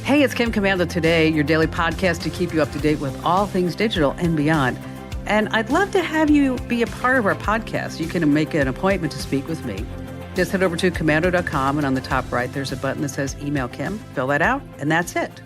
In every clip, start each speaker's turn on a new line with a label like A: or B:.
A: Hey, it's Kim Commando Today, your daily podcast to keep you up to date with all things digital and beyond. And I'd love to have you be a part of our podcast. You can make an appointment to speak with me. Just head over to commando.com, and on the top right, there's a button that says Email Kim. Fill that out, and that's it.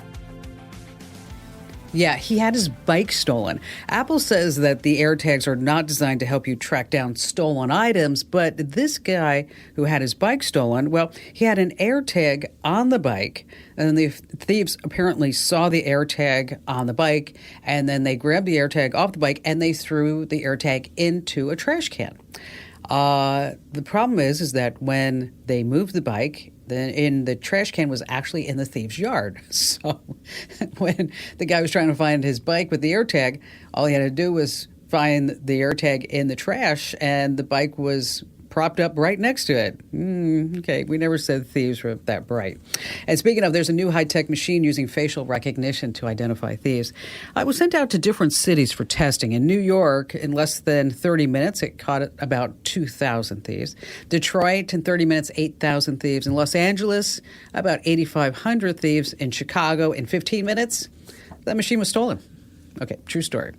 A: Yeah, he had his bike stolen. Apple says that the AirTags are not designed to help you track down stolen items, but this guy who had his bike stolen, well, he had an AirTag on the bike, and the thieves apparently saw the AirTag on the bike, and then they grabbed the AirTag off the bike, and they threw the AirTag into a trash can. The problem is that when they moved the bike, the trash can was actually in the thief's yard. So when the guy was trying to find his bike with the AirTag, all he had to do was find the AirTag in the trash, and the bike was propped up right next to it. Okay, we never said thieves were that bright. And speaking of, there's a new high-tech machine using facial recognition to identify thieves. It was sent out to different cities for testing. In New York, in less than 30 minutes, it caught about 2,000 thieves. Detroit, in 30 minutes, 8,000 thieves. In Los Angeles, about 8,500 thieves. In Chicago, in 15 minutes, that machine was stolen. Okay, true story.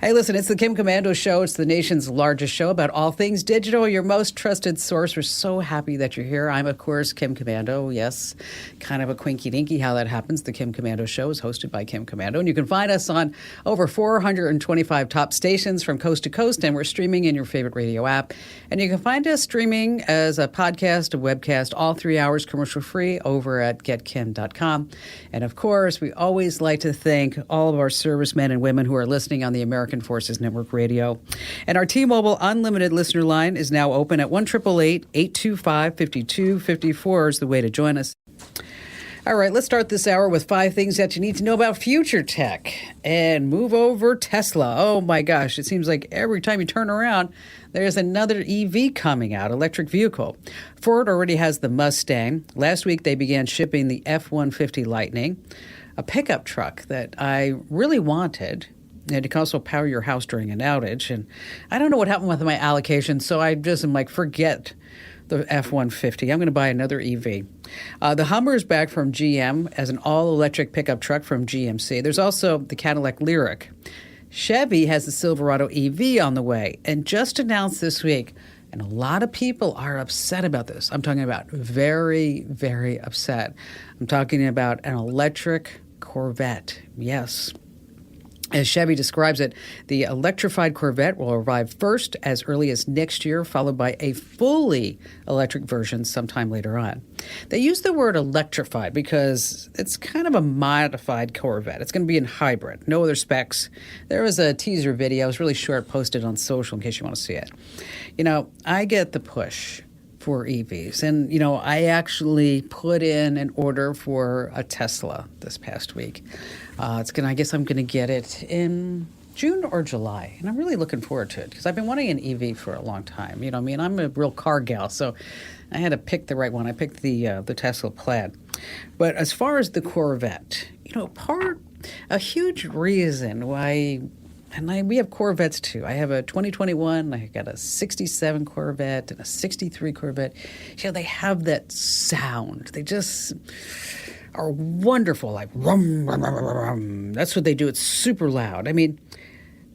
A: Hey, listen, it's the Kim Commando Show. It's the nation's largest show about all things digital, your most trusted source. We're so happy that you're here. I'm, of course, Kim Commando. Yes, kind of a quinky-dinky how that happens. The Kim Commando Show is hosted by Kim Commando, and you can find us on over 425 top stations from coast to coast, and we're streaming in your favorite radio app. And you can find us streaming as a podcast, a webcast, all 3 hours commercial-free over at getkim.com. And, of course, we always like to thank all of our servicemen and women who are listening on the American Forces Network Radio. And our T-Mobile Unlimited listener line is now open at 1-888-825-5254 is the way to join us. All right, let's start this hour with 5 things that you need to know about future tech. And move over Tesla. Oh, my gosh. It seems like every time you turn around, there's another EV coming out, electric vehicle. Ford already has the Mustang. Last week, they began shipping the F-150 Lightning, a pickup truck that I really wanted. And it can also power your house during an outage. And I don't know what happened with my allocation, so I just am like, forget the F-150. I'm going to buy another EV. The Hummer is back from GM as an all-electric pickup truck from GMC. There's also the Cadillac Lyriq. Chevy has the Silverado EV on the way and just announced this week. And a lot of people are upset about this. I'm talking about very, very upset. I'm talking about an electric Corvette. Yes. As Chevy describes it, the electrified Corvette will arrive first as early as next year, followed by a fully electric version sometime later on. They use the word electrified because it's kind of a modified Corvette. It's going to be in hybrid, no other specs. There was a teaser video, it was really short, posted on social in case you want to see it. You know, I get the push for EVs. And, you know, I actually put in an order for a Tesla this past week. I guess I'm going to get it in June or July. And I'm really looking forward to it because I've been wanting an EV for a long time. You know, I mean, I'm a real car gal, so I had to pick the right one. I picked the Tesla Plaid. But as far as the Corvette, you know, a huge reason why. And we have Corvettes, too. I have a 2021, I got a 67 Corvette and a 63 Corvette. You know, they have that sound. They just are wonderful, like rum, rum, rum, rum, rum. That's what they do. It's super loud. I mean,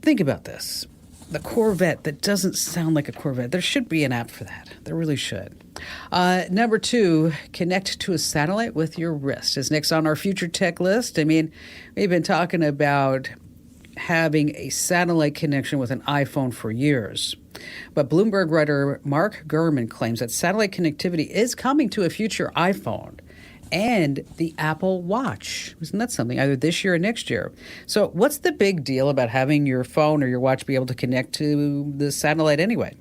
A: think about this. The Corvette that doesn't sound like a Corvette. There should be an app for that. There really should. Number 2, connect to a satellite with your wrist is next on our future tech list. I mean, we've been talking about having a satellite connection with an iPhone for years. But Bloomberg writer Mark Gurman claims that satellite connectivity is coming to a future iPhone and the Apple Watch. Isn't that something? Either this year or next year. So what's the big deal about having your phone or your watch be able to connect to the satellite anyway?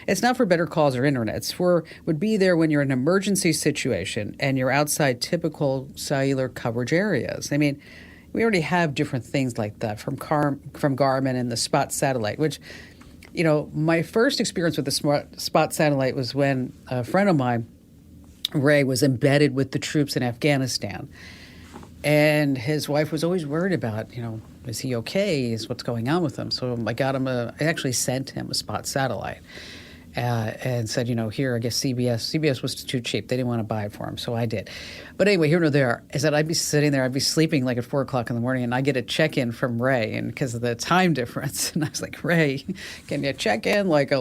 A: It's not for better calls or internet. It's would be there when you're in an emergency situation and you're outside typical cellular coverage areas. I mean, we already have different things like that from Garmin and the Spot satellite, which, you know, my first experience with the Spot satellite was when a friend of mine, Ray, was embedded with the troops in Afghanistan. And his wife was always worried about, you know, is he okay? What's going on with him? So I actually sent him a Spot satellite. and said, here, I guess CBS was too cheap. They didn't want to buy it for him, so I did. But anyway, here nor there is that I'd be sitting there, I'd be sleeping like at 4 o'clock in the morning, and I get a check-in from Ray, and because of the time difference, and I was like, Ray, can you check in like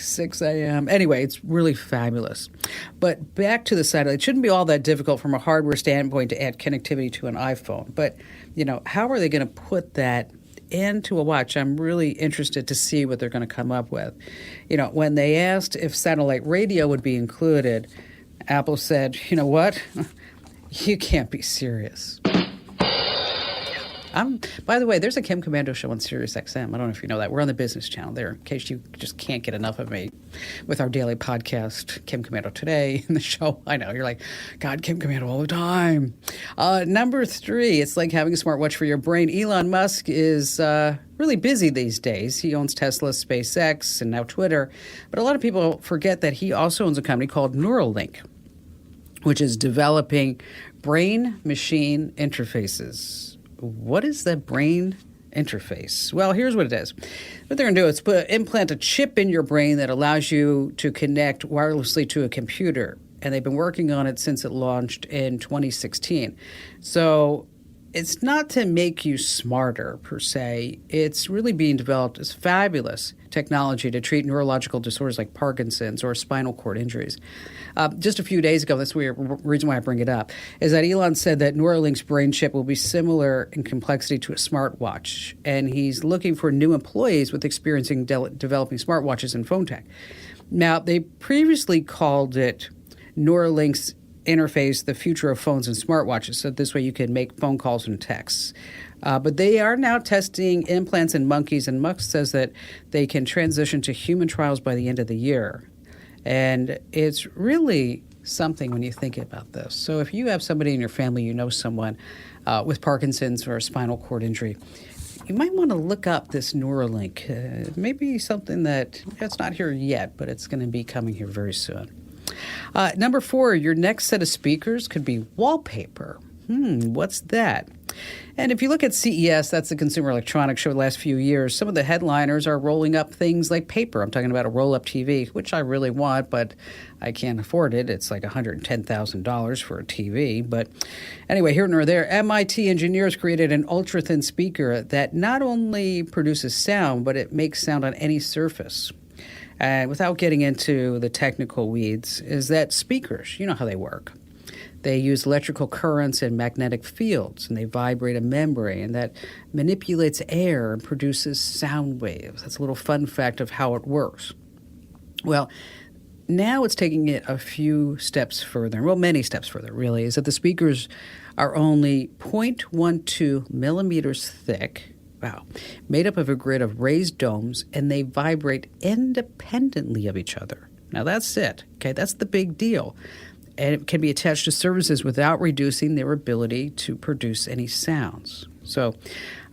A: 6 a.m.? Anyway, it's really fabulous. But back to the satellite, it shouldn't be all that difficult from a hardware standpoint to add connectivity to an iPhone. But, how are they going to put that into a watch? I'm really interested to see what they're going to come up with. When they asked if satellite radio would be included, Apple said, you know what? You can't be serious. By the way, there's a Kim Komando show on Sirius XM. I don't know if you know that. We're on the business channel there, in case you just can't get enough of me with our daily podcast, Kim Komando Today, and the show. I know, you're like, God, Kim Komando all the time. Number 3, it's like having a smartwatch for your brain. Elon Musk is really busy these days. He owns Tesla, SpaceX, and now Twitter. But a lot of people forget that he also owns a company called Neuralink, which is developing brain-machine interfaces. What is the brain interface? Well, here's what it is. What they're going to do is implant a chip in your brain that allows you to connect wirelessly to a computer. And they've been working on it since it launched in 2016. So it's not to make you smarter, per se. It's really being developed as fabulous technology to treat neurological disorders like Parkinson's or spinal cord injuries. Just a few days ago, that's the reason why I bring it up, is that Elon said that Neuralink's brain chip will be similar in complexity to a smartwatch, and he's looking for new employees with experience in developing smartwatches and phone tech. Now, they previously called it Neuralink's interface, the future of phones and smartwatches, so this way you can make phone calls and texts. But they are now testing implants in monkeys, and Musk says that they can transition to human trials by the end of the year. And it's really something when you think about this. So if you have somebody in your family, you know someone with Parkinson's or a spinal cord injury, you might want to look up this Neuralink. Maybe something that's not here yet, but it's going to be coming here very soon. Number 4, your next set of speakers could be wallpaper. What's that? And if you look at CES, that's the Consumer Electronics Show the last few years, some of the headliners are rolling up things like paper. I'm talking about a roll-up TV, which I really want, but I can't afford it. It's like $110,000 for a TV. But anyway, here nor there, MIT engineers created an ultra-thin speaker that not only produces sound, but it makes sound on any surface. And without getting into the technical weeds, is that speakers, you know how they work. They use electrical currents and magnetic fields, and they vibrate a membrane that manipulates air and produces sound waves. That's a little fun fact of how it works. Well, now it's taking it a few steps further, well, many steps further, really, is that the speakers are only 0.12 millimeters thick, made up of a grid of raised domes, and they vibrate independently of each other. Now, that's it, okay? That's the big deal. And it can be attached to surfaces without reducing their ability to produce any sounds. So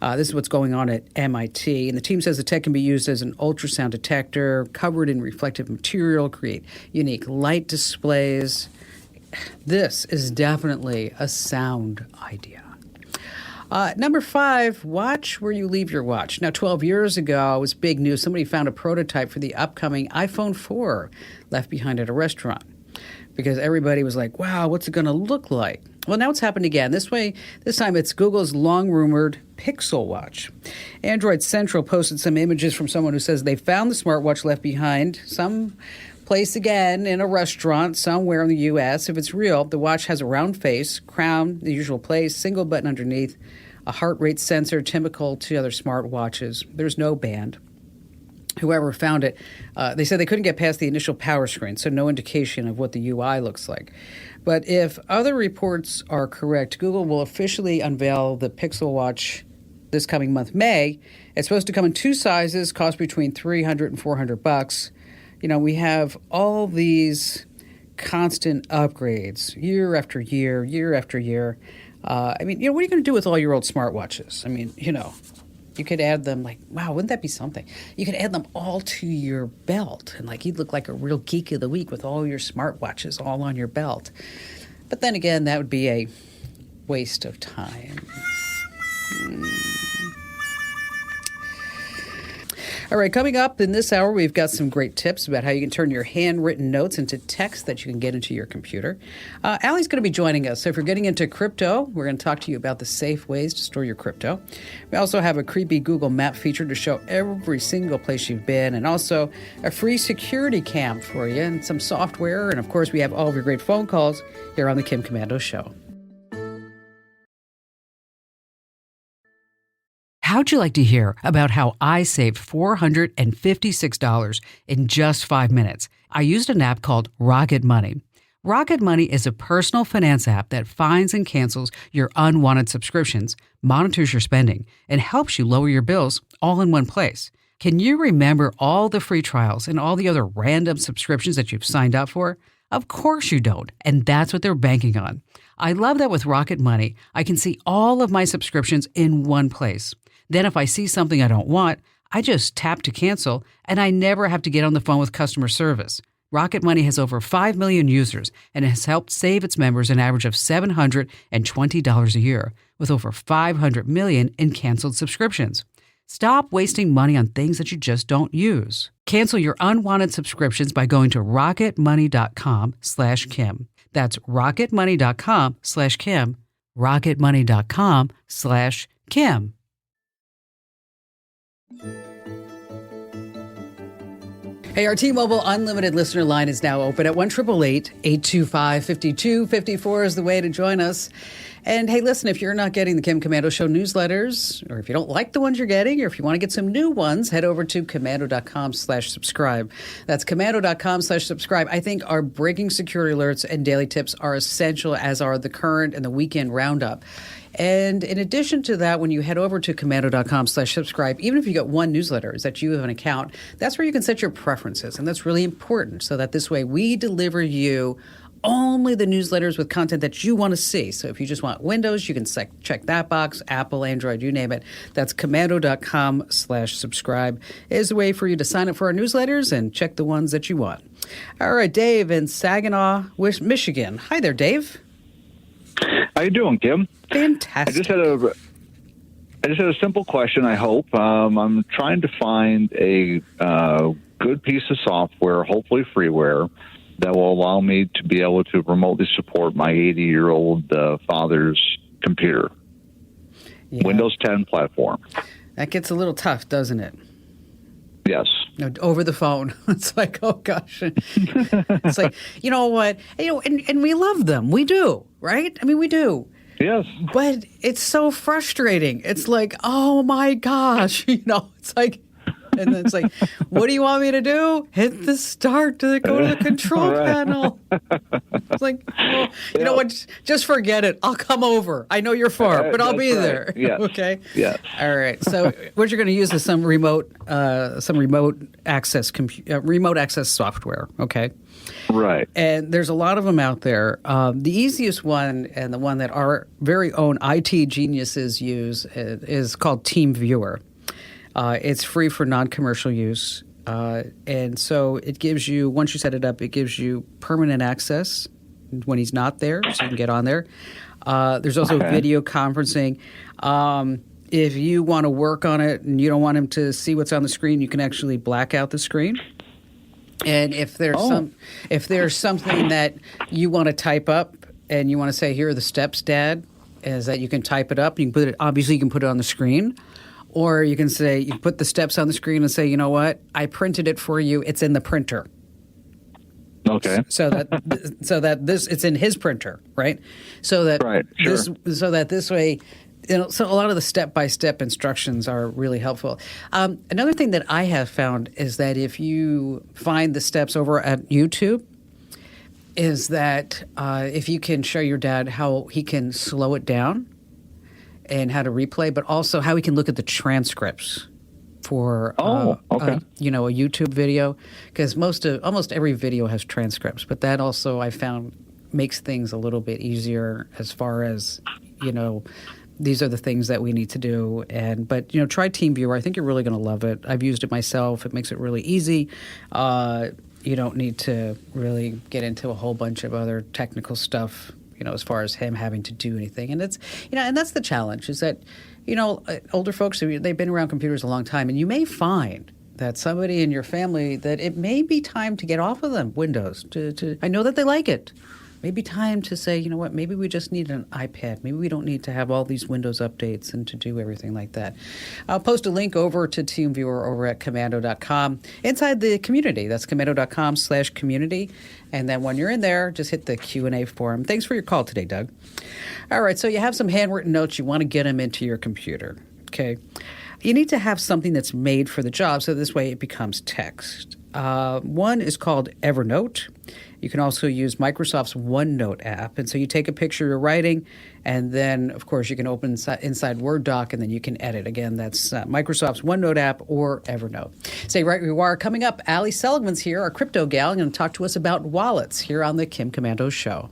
A: this is what's going on at MIT. And the team says the tech can be used as an ultrasound detector, covered in reflective material, create unique light displays. This is definitely a sound idea. Number 5, watch where you leave your watch. Now, 12 years ago, it was big news. Somebody found a prototype for the upcoming iPhone 4 left behind at a restaurant, because everybody was like, wow, what's it going to look like? Well, now it's happened again. This time it's Google's long-rumored Pixel Watch. Android Central posted some images from someone who says they found the smartwatch left behind some place again in a restaurant somewhere in the U.S. If it's real, the watch has a round face, crown, the usual place, single button underneath, a heart rate sensor typical to other smartwatches. There's no band. Whoever found it, they said they couldn't get past the initial power screen, so no indication of what the UI looks like. But if other reports are correct, Google will officially unveil the Pixel Watch this coming month, May. It's supposed to come in 2 sizes, cost between $300 and $400. You know, we have all these constant upgrades year after year, year after year. What are you going to do with all your old smartwatches? You could add them, wow, wouldn't that be something? You could add them all to your belt, and you'd look like a real geek of the week with all your smartwatches all on your belt. But then again, that would be a waste of time. All right, coming up in this hour, we've got some great tips about how you can turn your handwritten notes into text that you can get into your computer. Allie's going to be joining us. So if you're getting into crypto, we're going to talk to you about the safe ways to store your crypto. We also have a creepy Google Map feature to show every single place you've been, and also a free security cam for you and some software. And of course, we have all of your great phone calls here on the Kim Komando Show. How'd you like to hear about how I saved $456 in just 5 minutes? I used an app called Rocket Money. Rocket Money is a personal finance app that finds and cancels your unwanted subscriptions, monitors your spending, and helps you lower your bills all in one place. Can you remember all the free trials and all the other random subscriptions that you've signed up for? Of course you don't, and that's what they're banking on. I love that with Rocket Money, I can see all of my subscriptions in one place. Then if I see something I don't want, I just tap to cancel, and I never have to get on the phone with customer service. Rocket Money has over 5 million users and has helped save its members an average of $720 a year, with over 500 million in canceled subscriptions. Stop wasting money on things that you just don't use. Cancel your unwanted subscriptions by going to rocketmoney.com/Kim. That's rocketmoney.com/Kim. rocketmoney.com/Kim. Hey, our T-Mobile Unlimited listener line is now open at 1-888-825-5254 is the way to join us. And hey, listen, if you're not getting the Kim Komando Show newsletters, or if you don't like the ones you're getting, or if you want to get some new ones, head over to komando.com/subscribe. That's komando.com/subscribe. I think our breaking security alerts and daily tips are essential, as are the current and the weekend roundup. And in addition to that, when you head over to komando.com/subscribe, even if you get one newsletter, is that you have an account, that's where you can set your preferences. And that's really important, so that this way we deliver you only the newsletters with content that you want to see. So if you just want Windows, you can check that box, Apple, Android, you name it. That's komando.com/subscribe is a way for you to sign up for our newsletters and check the ones that you want. All right, Dave in Saginaw, Michigan. Hi there, Dave.
B: How you doing, Kim?
A: Fantastic.
B: I just had a simple question, I hope. I'm trying to find a good piece of software, hopefully freeware, that will allow me to be able to remotely support my 80-year-old father's computer. Yeah. Windows 10 platform.
A: That gets a little tough, doesn't it?
B: Yes.
A: No, over the phone. It's like, oh gosh. It's like, you know what? And we love them. We do, right? I mean, we do.
B: Yes.
A: But it's so frustrating. It's like, oh my gosh. It's like, and then it's like, what do you want me to do? Hit the start to go to the control panel. It's like, well, you know what? Just forget it. I'll come over. I know you're far, but I'll be there.
B: Yes.
A: Okay.
B: Yes.
A: All right. So what you're going to use is some remote access software. Okay.
B: Right.
A: And there's a lot of them out there. The easiest one, and the one that our very own IT geniuses use, is called TeamViewer. It's free for non-commercial use. And so it gives you, once you set it up, it gives you permanent access when he's not there, so you can get on there. There's also video conferencing. If you want to work on it and you don't want him to see what's on the screen, you can actually black out the screen. And if there's something that you want to type up and you want to say, here are the steps, Dad, is that you can type it up. You can put it, obviously you can put it on the screen. Or you can say, you put the steps on the screen and say, you know what? I printed it for you. It's in the printer.
B: Okay.
A: So that it's in his printer, right? So that
B: right. Sure.
A: this way, so a lot of the step-by-step instructions are really helpful. Another thing that I have found is that if you find the steps over at YouTube, is that if you can show your dad how he can slow it down and how to replay, but also how he can look at the transcripts for a YouTube video, because almost every video has transcripts, but that also I found makes things a little bit easier as far as, these are the things that we need to do. But try TeamViewer. I think you're really going to love it. I've used it myself. It makes it really easy. You don't need to really get into a whole bunch of other technical stuff, as far as him having to do anything. And it's, and that's the challenge, is that, older folks, they've been around computers a long time, and you may find that somebody in your family, that it may be time to get off of them Windows. I know that they like it. Maybe time to say, you know what, maybe we just need an iPad. Maybe we don't need to have all these Windows updates and to do everything like that. I'll post a link over to TeamViewer over at commando.com inside the community. That's commando.com/community. And then when you're in there, just hit the Q&A forum. Thanks for your call today, Doug. All right, so you have some handwritten notes. You want to get them into your computer, okay? You need to have something that's made for the job, so this way it becomes text. One is called Evernote. You can also use Microsoft's OneNote app. And so you take a picture of your writing, and then, of course, you can open inside Word doc, and then you can edit. Again, that's Microsoft's OneNote app or Evernote. Say right where you are. Coming up, Ali Seligman's here, our crypto gal, going to talk to us about wallets here on the Kim Komando Show.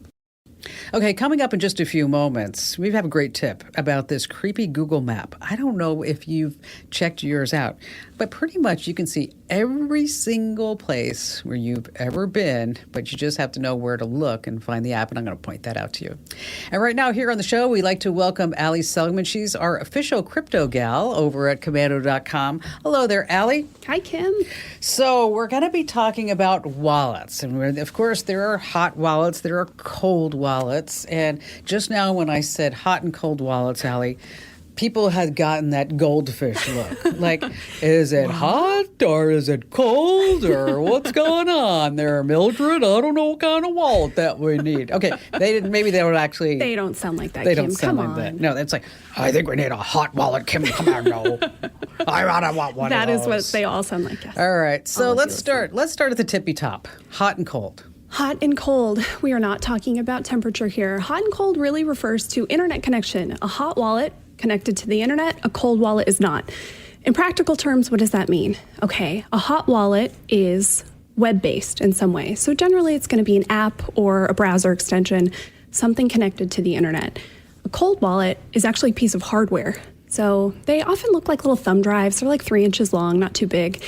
A: Okay, coming up in just a few moments, we have a great tip about this creepy Google map. I don't know if you've checked yours out, but pretty much you can see every single place where you've ever been, but you just have to know where to look and find the app, and I'm going to point that out to you. And right now here on the show, we'd like to welcome Ali Seligman. She's our official crypto gal over at commando.com. Hello there, Ali.
C: Hi, Kim.
A: So we're going to be talking about wallets. And of course, there are hot wallets, there are cold wallets. And just now when I said hot and cold wallets, Ali, people had gotten that goldfish look. Like, is it hot or is it cold or what's going on there, Mildred? I don't know what kind of wallet that we need. Okay, maybe they don't actually.
C: They don't sound like that,
A: They
C: Kim.
A: don't sound
C: Come
A: like that.
C: on.
A: No, it's like, I think we need a hot wallet, Kim Komando. I want one
C: That
A: of
C: is
A: those.
C: what they all sound like, yes.
A: All right, so
C: All of
A: let's
C: you
A: start. Let's start at the tippy top. Hot and cold.
C: Hot and cold. We are not talking about temperature here. Hot and cold really refers to internet connection. A hot wallet connected to the internet, a cold wallet is not. In practical terms, what does that mean? Okay, a hot wallet is web-based in some way. So generally it's going to be an app or a browser extension, something connected to the internet. A cold wallet is actually a piece of hardware. So they often look like little thumb drives. They're like 3 inches long, not too big.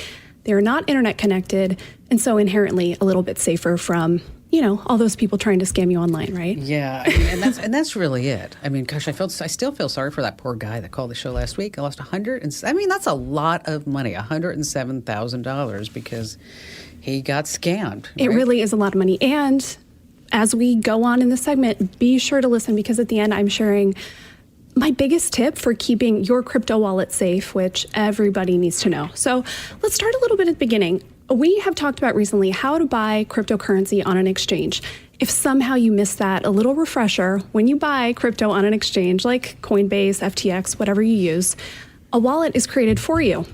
C: They're not internet connected, and so inherently a little bit safer from, all those people trying to scam you online, right?
A: Yeah, I mean, and that's really it. I mean, gosh, I still feel sorry for that poor guy that called the show last week. I lost that's a lot of money, $107,000 because he got scammed. Right?
C: It really is a lot of money. And as we go on in the segment, be sure to listen, because at the end I'm sharing my biggest tip for keeping your crypto wallet safe, which everybody needs to know. So let's start a little bit at the beginning. We have talked about recently how to buy cryptocurrency on an exchange. If somehow you missed that, a little refresher: when you buy crypto on an exchange like Coinbase, FTX, whatever you use, a wallet is created for you.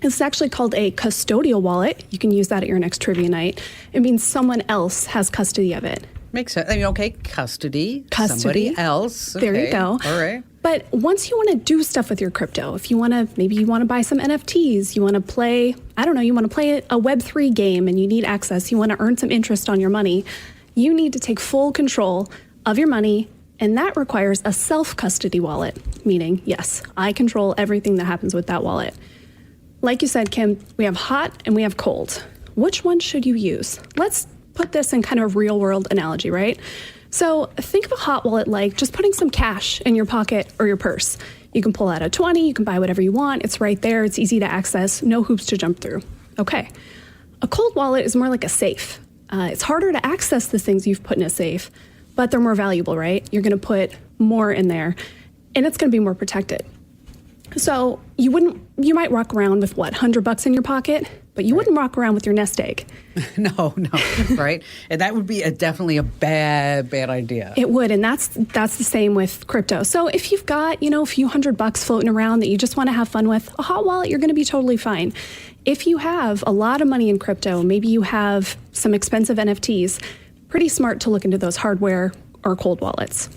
C: It's actually called a custodial wallet. You can use that at your next trivia night. It means someone else has custody of it.
A: Makes sense. I mean, okay, custody. Somebody else. Okay.
C: There you go.
A: All right.
C: But once you want to do stuff with your crypto, if you want to, maybe you want to buy some NFTs, you want to play, you want to play a Web3 game and you need access, you want to earn some interest on your money, you need to take full control of your money, and that requires a self-custody wallet, meaning, yes, I control everything that happens with that wallet. Like you said, Kim, we have hot and we have cold. Which one should you use? Let's put this in kind of a real world analogy, right? So think of a hot wallet like just putting some cash in your pocket or your purse. You can pull out a 20, you can buy whatever you want. It's right there. It's easy to access. No hoops to jump through. Okay. A cold wallet is more like a safe. It's harder to access the things you've put in a safe, but they're more valuable, right? You're going to put more in there, and it's going to be more protected. So you might walk around with $100 in your pocket, but you wouldn't walk around with your nest egg.
A: No, right? And that would be definitely a bad idea.
C: It would, and that's the same with crypto. So if you've got, a few $100 floating around that you just want to have fun with, a hot wallet, you're going to be totally fine. If you have a lot of money in crypto, maybe you have some expensive NFTs, pretty smart to look into those hardware or cold wallets.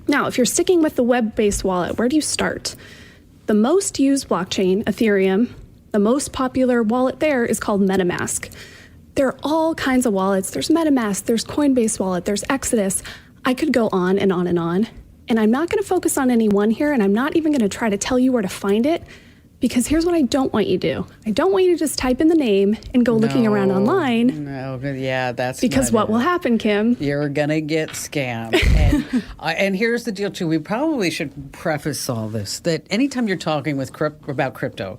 C: Now, if you're sticking with the web-based wallet, where do you start? The most used blockchain, Ethereum, the most popular wallet there is called MetaMask. There are all kinds of wallets. There's MetaMask, there's Coinbase Wallet, there's Exodus. I could go on and on and on. And I'm not going to focus on any one here, and I'm not even going to try to tell you where to find it, because here's what I don't want you to do. I don't want you to just type in the name and go looking around online.
A: No, yeah, that's
C: because what will happen, Kim?
A: You're going to get scammed. And here's the deal, too. We probably should preface all this, that anytime you're talking about crypto,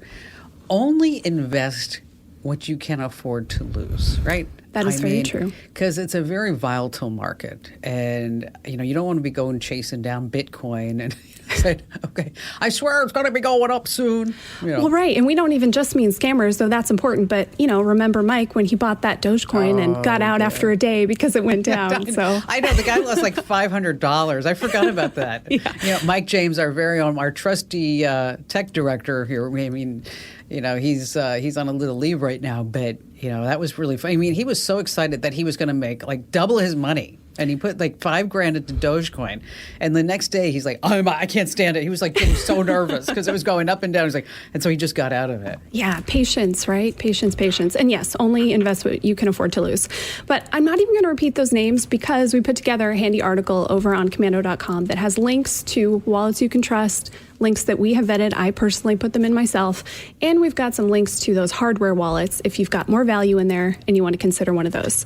A: only invest what you can afford to lose, right?
C: That is very true.
A: Because it's a very volatile market. And, you don't want to be going chasing down Bitcoin and say, okay, I swear it's going to be going up soon.
C: Well, right. And we don't even just mean scammers, though that's important. But, remember Mike when he bought that Dogecoin and got out after a day because it went down. So
A: I know the guy lost like $500. I forgot about that. Mike James, our trusty tech director here. I mean, he's on a little leave right now, but that was really funny. I mean, he was so excited that he was going to make like double his money, and he put like $5,000 into Dogecoin, and the next day he's like, "Oh, I can't stand it." He was like getting so nervous because it was going up and down. He's like, and so he just got out of it.
C: Yeah, patience, right? Patience, and yes, only invest what you can afford to lose. But I'm not even going to repeat those names because we put together a handy article over on Commando.com that has links to wallets you can trust, links that we have vetted. I personally put them in myself. And we've got some links to those hardware wallets if you've got more value in there and you want to consider one of those.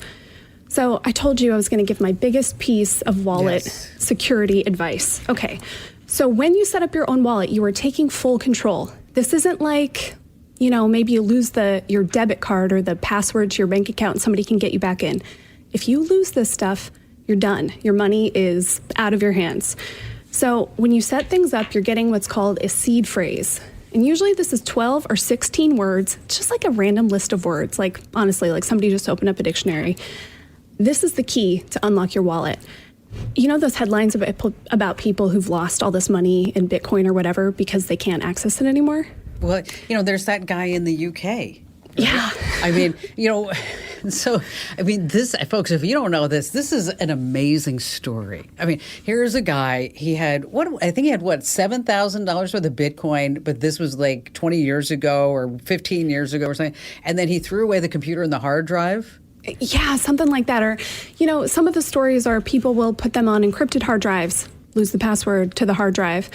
C: So I told you I was going to give my biggest piece of wallet security advice. Okay, so when you set up your own wallet, you are taking full control. This isn't like, maybe you lose your debit card or the password to your bank account and somebody can get you back in. If you lose this stuff, you're done. Your money is out of your hands. So when you set things up, you're getting what's called a seed phrase. And usually this is 12 or 16 words, just like a random list of words. Like, honestly, like somebody just opened up a dictionary. This is the key to unlock your wallet. Those headlines about people who've lost all this money in Bitcoin or whatever because they can't access it anymore?
A: Well, there's that guy in the UK. Right?
C: Yeah.
A: I mean, this, folks, if you don't know this is an amazing story. I mean, here's a guy, he had, $7,000 worth of Bitcoin, but this was like 20 years ago or 15 years ago or something. And then he threw away the computer and the hard drive.
C: Yeah, something like that. Or, some of the stories are people will put them on encrypted hard drives, lose the password to the hard drive.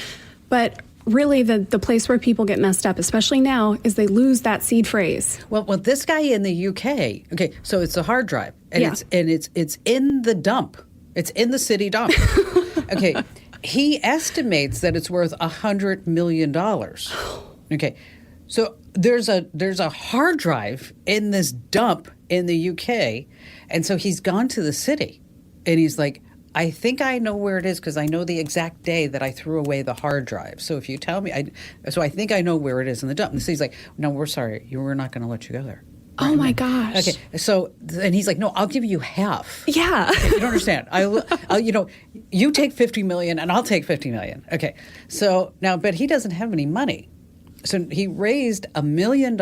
C: But really, the place where people get messed up, especially now, is they lose that seed phrase.
A: Well, this guy in the UK, okay, so it's a hard drive, and it's in the dump. It's in the city dump. Okay, he estimates that it's worth $100 million. Okay, so there's a hard drive in this dump in the UK, and so he's gone to the city, and he's like, I think I know where it is because I know the exact day that I threw away the hard drive. So if you tell me, I think I know where it is in the dump. And the city's like, no, we're sorry, we're not going to let you go there.
C: Oh my gosh.
A: Okay, so and he's like, no, I'll give you half.
C: Yeah.
A: Okay, you don't understand. You take 50 million and I'll take 50 million. Okay, so now, but he doesn't have any money, so he raised $1 million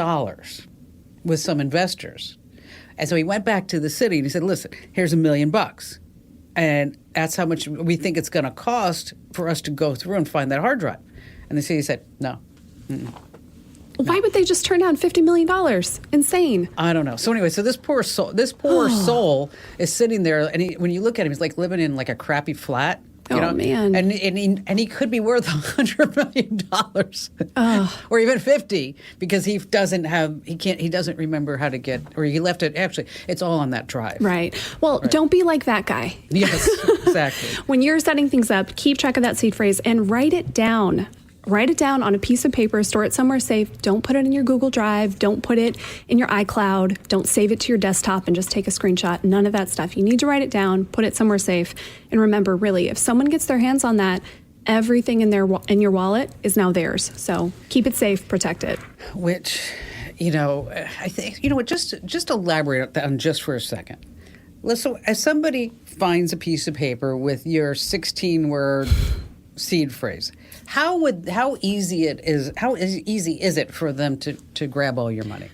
A: with some investors, and so he went back to the city and he said, listen, here's $1 million. And that's how much we think it's going to cost for us to go through and find that hard drive. And the city said, no.
C: Why would they just turn down $50 million? Insane.
A: I don't know. So anyway, so this poor soul is sitting there, and when you look at him, he's like living in like a crappy flat.
C: Man.
A: And he could be worth $100 million, or even 50, because he doesn't remember how to get, or he left it. Actually, it's all on that drive.
C: Right. Well, Don't be like that guy.
A: Yes, exactly.
C: When you're setting things up, keep track of that seed phrase and write it down. Write it down on a piece of paper, store it somewhere safe. Don't put it in your Google Drive. Don't put it in your iCloud. Don't save it to your desktop and just take a screenshot. None of that stuff. You need to write it down, put it somewhere safe. And remember, really, if someone gets their hands on that, everything in your wallet is now theirs. So keep it safe, protect it.
A: Which, I think, just elaborate on just for a second. So as somebody finds a piece of paper with your 16-word seed phrase, how easy is it for them to grab all your money?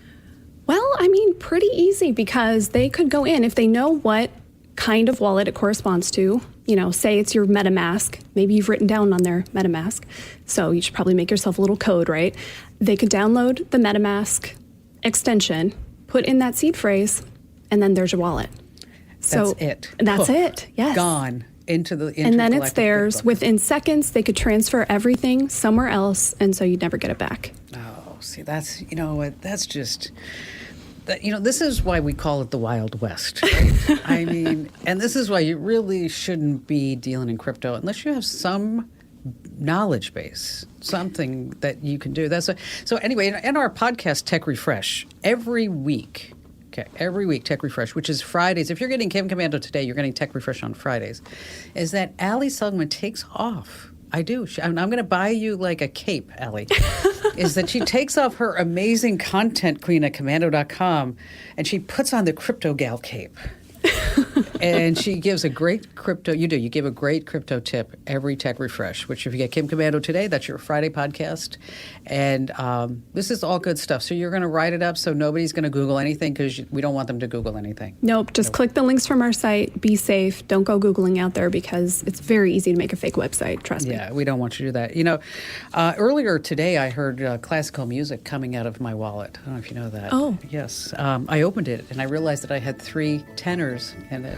C: Well, I mean, pretty easy, because they could go in if they know what kind of wallet it corresponds to. Say it's your MetaMask. Maybe you've written down on their MetaMask, so you should probably make yourself a little code, right? They could download the MetaMask extension, put in that seed phrase, and then there's your wallet.
A: That's it.
C: That's it. Yes.
A: Gone.
C: And then it's theirs. Within seconds, they could transfer everything somewhere else, and so you'd never get it back.
A: Oh, see, that's, that's just, this is why we call it the Wild West, right? I mean, and this is why you really shouldn't be dealing in crypto unless you have some knowledge base, something that you can do. So anyway, in our podcast, Tech Refresh, every week, Tech Refresh, which is Fridays. If you're getting Kim Commando today, you're getting Tech Refresh on Fridays, is that Allie Seligman takes off. I do. I'm going to buy you like a cape, Allie. Is that she takes off her amazing content queen at commando.com and she puts on the Crypto Gal cape. And she gives a great crypto. You give a great crypto tip every Tech Refresh, which if you get Kim Commando today, that's your Friday podcast. And this is all good stuff. So you're going to write it up so nobody's going to Google anything because we don't want them to Google anything.
C: Nope. Just click the links from our site. Be safe. Don't go Googling out there because it's very easy to make a fake website. Trust me.
A: Yeah, we don't want you to do that. You know, earlier today I heard classical music coming out of my wallet. I don't know if you know that.
C: Oh.
A: Yes. I opened it and I realized that I had 3 tenors in it.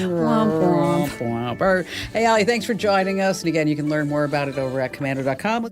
C: Womp, womp.
A: Hey, Allie, thanks for joining us. And again, you can learn more about it over at commando.com.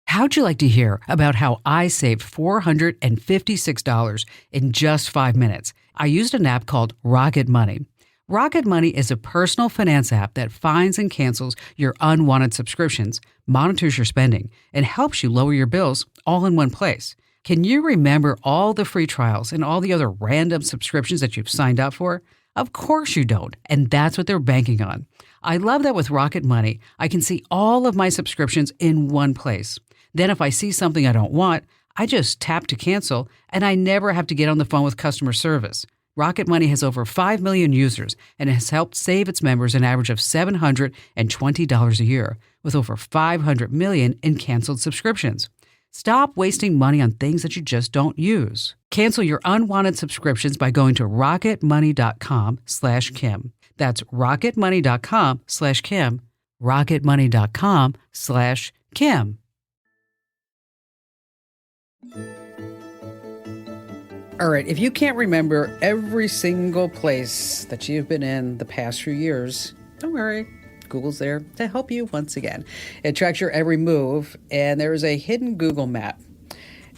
A: How'd you like to hear about how I saved $456 in just 5 minutes? I used an app called Rocket Money. Rocket Money is a personal finance app that finds and cancels your unwanted subscriptions, monitors your spending, and helps you lower your bills all in one place. Can you remember all the free trials and all the other random subscriptions that you've signed up for? Of course you don't, and that's what they're banking on. I love that with Rocket Money, I can see all of my subscriptions in one place. Then if I see something I don't want, I just tap to cancel, and I never have to get on the phone with customer service. Rocket Money has over 5 million users and has helped save its members an average of $720 a year, with over 500 million in canceled subscriptions. Stop wasting money on things that you just don't use. Cancel your unwanted subscriptions by going to rocketmoney.com/Kim. That's rocketmoney.com/Kim. rocketmoney.com/Kim. All right, if you can't remember every single place that you've been in the past few years, don't worry. Google's there to help you once again. It tracks your every move, and there is a hidden Google map.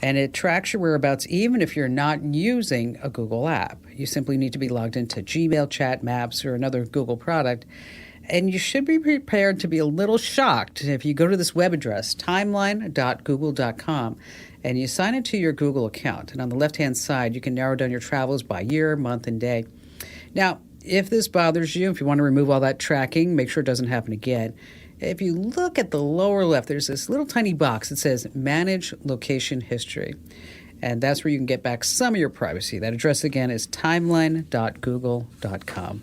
A: And it tracks your whereabouts even if you're not using a Google app. You simply need to be logged into Gmail, Chat, Maps, or another Google product. And you should be prepared to be a little shocked if you go to this web address, timeline.google.com, and you sign into your Google account. And on the left-hand side, you can narrow down your travels by year, month, and day. Now, if this bothers you, if you want to remove all that tracking, make sure it doesn't happen again. If you look at the lower left, there's this little tiny box that says Manage Location History. And that's where you can get back some of your privacy. That address again is timeline.google.com.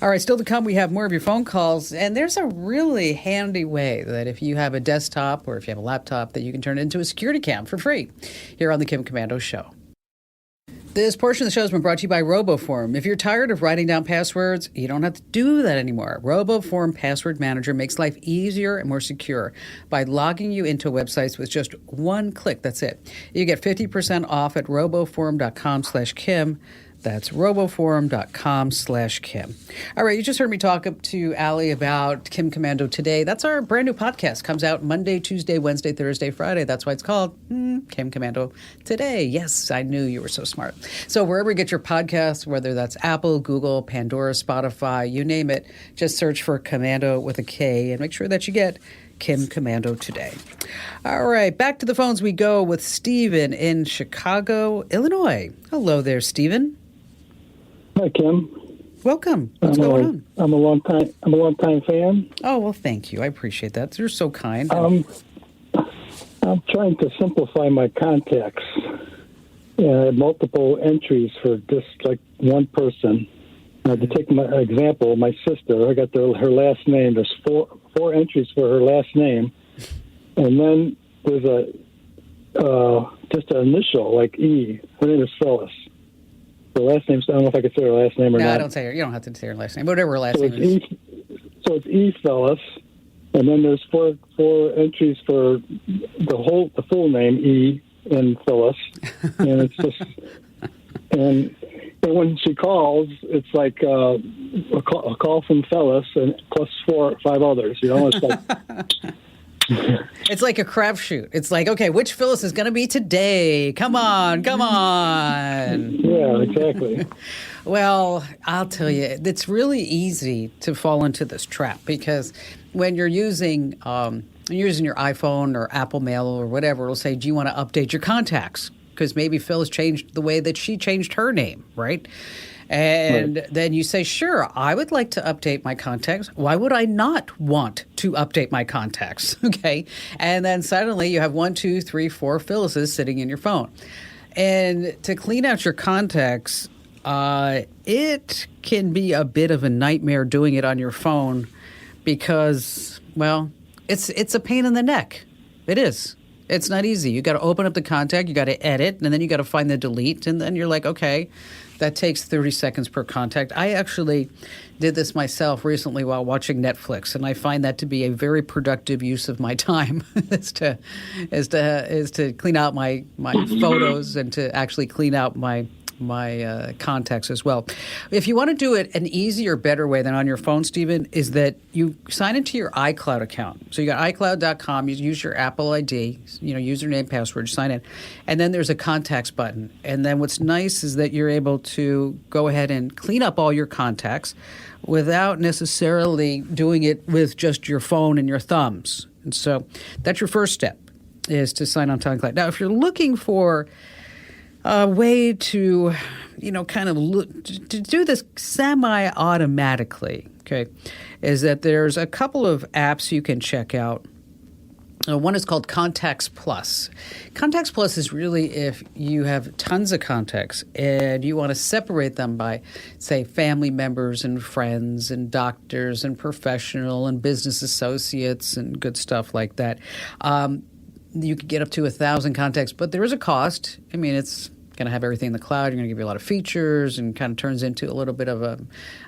A: All right, still to come, we have more of your phone calls. And there's a really handy way that if you have a desktop or if you have a laptop that you can turn it into a security cam for free here on the Kim Commando Show. This portion of the show has been brought to you by RoboForm. If you're tired of writing down passwords, you don't have to do that anymore. RoboForm Password Manager makes life easier and more secure by logging you into websites with just one click. That's it. You get 50% off at roboform.com/Kim. That's roboforum.com/Kim. All right, you just heard me talk up to Allie about Kim Commando Today. That's our brand new podcast. Comes out Monday, Tuesday, Wednesday, Thursday, Friday. That's why it's called Kim Commando Today. Yes, I knew you were so smart. So wherever you get your podcasts, whether that's Apple, Google, Pandora, Spotify, you name it, just search for Commando with a K and make sure that you get Kim Commando Today. All right, back to the phones we go with Stephen in Chicago, Illinois. Hello there, Stephen.
D: Hi, Kim.
A: Welcome. What's going on?
D: I'm a long time fan.
A: Oh, well, thank you. I appreciate that. You're so kind.
D: I'm trying to simplify my contacts. Multiple entries for just like one person. To take my example, my sister, I got her last name. There's four entries for her last name, and then there's just an initial like E. Her name is Phyllis. The last name, I don't know if I could say her last name or not.
A: No, I don't say her. You don't have to say her last name. Whatever her last name is.
D: So it's E. Phyllis, and then there's four entries for the full name E and Phyllis, and it's just and when she calls, it's like a call from Phyllis and plus 5 others. You know, it's like
A: It's like a crapshoot. It's like, okay, which Phyllis is going to be today? Come on, come on.
D: Yeah, exactly.
A: Well, I'll tell you, it's really easy to fall into this trap because when you're using your iPhone or Apple Mail or whatever, it'll say, do you want to update your contacts? Because maybe Phyllis changed the way that she changed her name, right? And then you say, sure, I would like to update my contacts. Why would I not want to update my contacts? Okay. And then suddenly you have 1, 2, 3, 4 Phyllises sitting in your phone. And to clean out your contacts, it can be a bit of a nightmare doing it on your phone because, well, it's a pain in the neck. It is. It's not easy. You got to open up the contact, you got to edit, and then you got to find the delete, and then you're like, okay, that takes 30 seconds per contact. I actually did this myself recently while watching Netflix, and I find that to be a very productive use of my time is to clean out my photos and to actually clean out my contacts as well. If you want to do it an easier, better way than on your phone, Stephen, is that you sign into your iCloud account. So you got iCloud.com, you use your Apple ID, username, password, sign in, and then there's a contacts button. And then what's nice is that you're able to go ahead and clean up all your contacts without necessarily doing it with just your phone and your thumbs. And so that's your first step, is to sign on to iCloud. Now, if you're looking for a way to, to do this semi-automatically, okay, is that there's a couple of apps you can check out. One is called Contacts Plus. Contacts Plus is really if you have tons of contacts and you want to separate them by, say, family members and friends and doctors and professional and business associates and good stuff like that. You could get up to 1,000 contacts, but there is a cost. I mean, it's going to have everything in the cloud. You're going to give you a lot of features and kind of turns into a little bit of a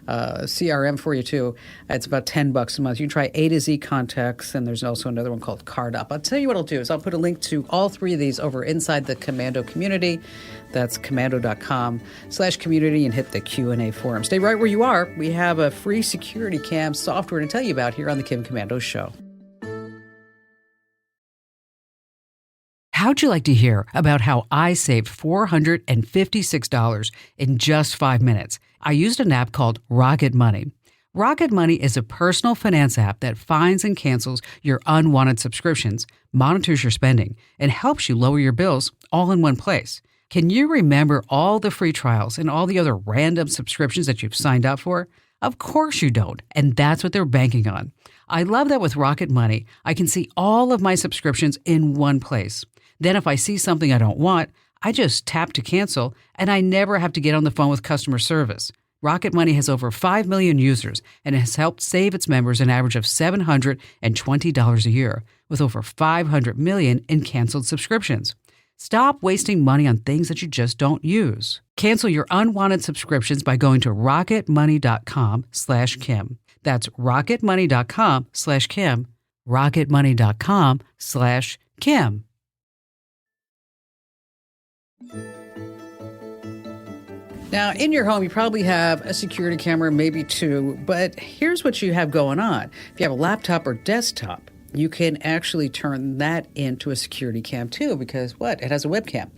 A: CRM for you, too. It's about $10 a month. You can try A to Z Contacts, and there's also another one called Card Up. I'll tell you what I'll do is I'll put a link to all 3 of these over inside the Commando community. That's commando.com/community and hit the Q&A forum. Stay right where you are. We have a free security cam software to tell you about here on the Kim Commando Show. How'd you like to hear about how I saved $456 in just 5 minutes? I used an app called Rocket Money. Rocket Money is a personal finance app that finds and cancels your unwanted subscriptions, monitors your spending, and helps you lower your bills all in one place. Can you remember all the free trials and all the other random subscriptions that you've signed up for? Of course you don't, and that's what they're banking on. I love that with Rocket Money, I can see all of my subscriptions in one place. Then if I see something I don't want, I just tap to cancel, and I never have to get on the phone with customer service. Rocket Money has over 5 million users and has helped save its members an average of $720 a year, with over 500 million in canceled subscriptions. Stop wasting money on things that you just don't use. Cancel your unwanted subscriptions by going to rocketmoney.com/Kim. That's rocketmoney.com/Kim. rocketmoney.com/Kim. Now, in your home, you probably have a security camera, maybe 2, but here's what you have going on. If you have a laptop or desktop, you can actually turn that into a security cam too, because what? It has a webcam.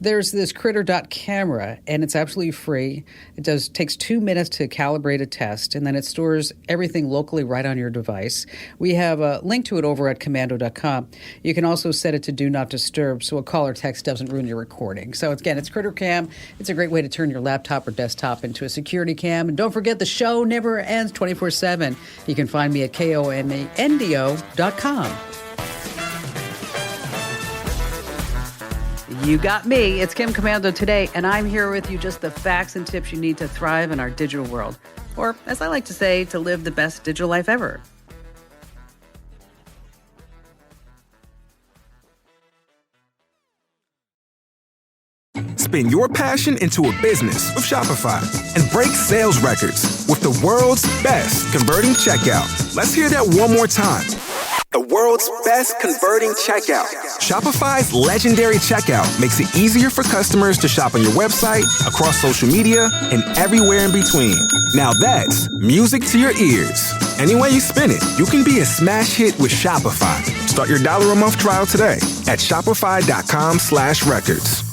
A: There's this Critter camera, and it's absolutely free. It takes 2 minutes to calibrate a test, and then it stores everything locally right on your device. We have a link to it over at commando.com. You can also set it to do not disturb, so a call or text doesn't ruin your recording. So again, it's Critter Cam. It's a great way to turn your laptop or desktop into a security cam. And don't forget, the show never ends 24/7. You can find me at KOMANDO.com. You got me. It's Kim Commando today, and I'm here with you just the facts and tips you need to thrive in our digital world. Or, as I like to say, to live the best digital life ever.
E: Spin your passion into a business with Shopify and break sales records with the world's best converting checkout. Let's hear that one more time. The world's best converting checkout. Shopify's legendary checkout makes it easier for customers to shop on your website, across social media, and everywhere in between. Now that's music to your ears. Any way you spin it, you can be a smash hit with Shopify. Start your $1 a month trial today at shopify.com/records.